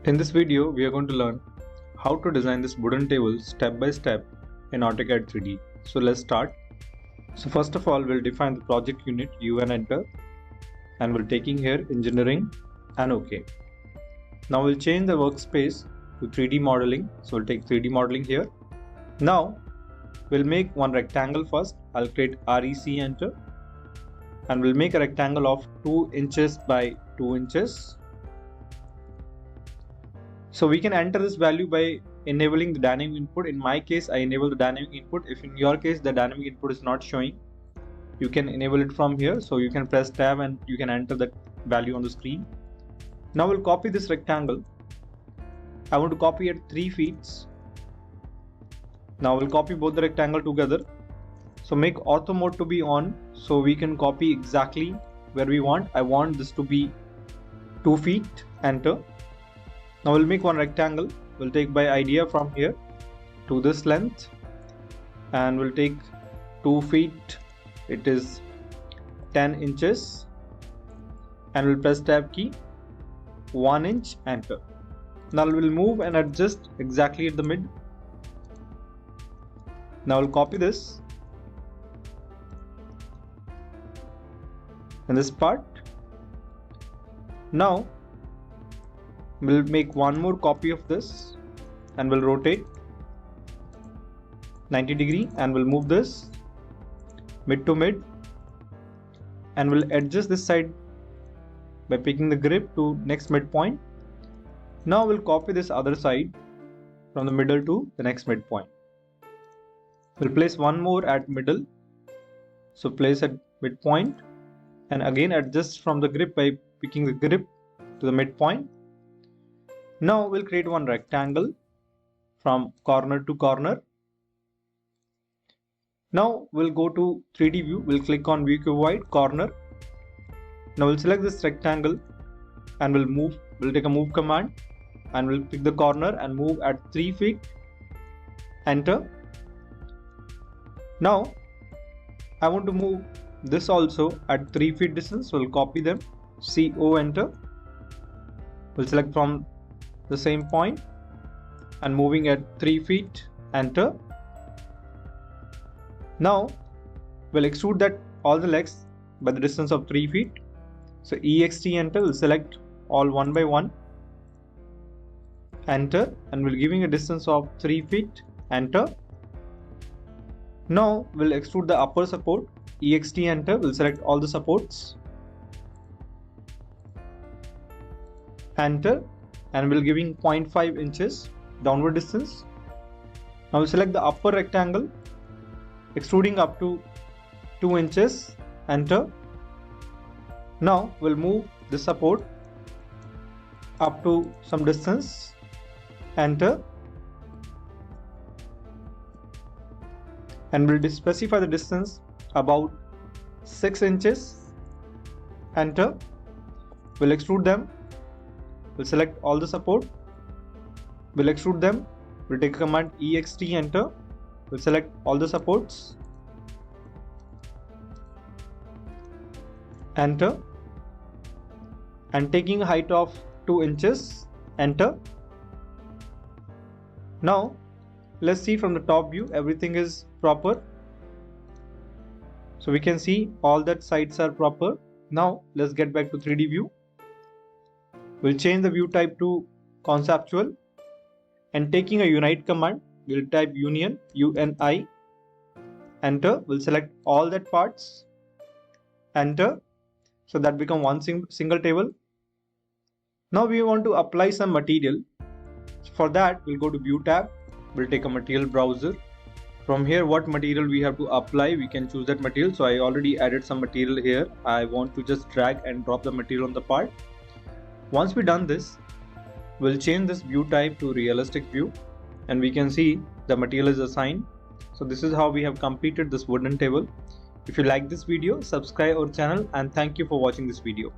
In this video, we are going to learn how to design this wooden table step by step in AutoCAD 3D. So let's start. So first of all, we'll define the project unit U and enter, and we're taking here engineering and OK. Now we'll change the workspace to 3D modeling. So we'll take 3D modeling here. Now we'll make one rectangle first. I'll create REC enter, and we'll make a rectangle of 2 inches by 2 inches. So we can enter this value by enabling the dynamic input. In my case, I enable the dynamic input. If in your case the dynamic input is not showing, you can enable it from here. So you can press tab and you can enter that value on the screen. Now we'll copy this rectangle. I want to copy at 3 feet. Now we'll copy both the rectangle together. So make ortho mode to be on so we can copy exactly where we want. I want this to be 2 feet, enter. Now we'll make one rectangle. We'll take by idea from here to this length, and we'll take 2 feet. It is 10 inches, and we'll press tab key, 1 inch, enter. Now we'll move and adjust exactly at the mid. Now we'll copy this in this part. Now we'll make one more copy of this and we'll rotate 90 degree, and we'll move this mid to mid, and we'll adjust this side by picking the grip to next midpoint. Now we'll copy this other side from the middle to the next midpoint. We'll place one more at middle, so place at midpoint, and again adjust from the grip by picking the grip to the midpoint. Now we'll create one rectangle from corner to corner. Now we'll go to 3D view. We'll click on view cuboid corner. Now we'll select this rectangle and we'll move. We'll take a move command and we'll pick the corner and move at 3 feet, enter. Now I want to move this also at 3 feet distance. We'll copy them, CO, enter. We'll select from the same point and moving at 3 feet, enter. Now we'll extrude that all the legs by the distance of 3 feet. So EXT, enter. We'll select all one by one, enter, and we're giving a distance of 3 feet, enter. Now we'll extrude the upper support, EXT, enter. We'll select all the supports, enter, and we're giving 0.5 inches downward distance. Now we'll select the upper rectangle, extruding up to 2 inches, enter. Now we'll move the support up to some distance, enter, and we'll specify the distance about 6 inches, enter. We'll extrude them. We'll select all the support, we'll extrude them. We'll take a command EXT, enter. We'll select all the supports, enter, and taking a height of 2 inches, enter. Now let's see from the top view, everything is proper. So we can see all that sides are proper. Now let's get back to 3D view. We'll change the view type to conceptual, and taking a unite command, we'll type union, UNI, enter. We'll select all that parts, enter. So that become one single table. Now we want to apply some material. For that, we'll go to view tab. We'll take a material browser. From here, what material we have to apply, we can choose that material. So I already added some material here. I want to just drag and drop the material on the part. Once we've done this, we'll change this view type to realistic view, and we can see the material is assigned. So this is how we have completed this wooden table. If you like this video, subscribe our channel, and thank you for watching this video.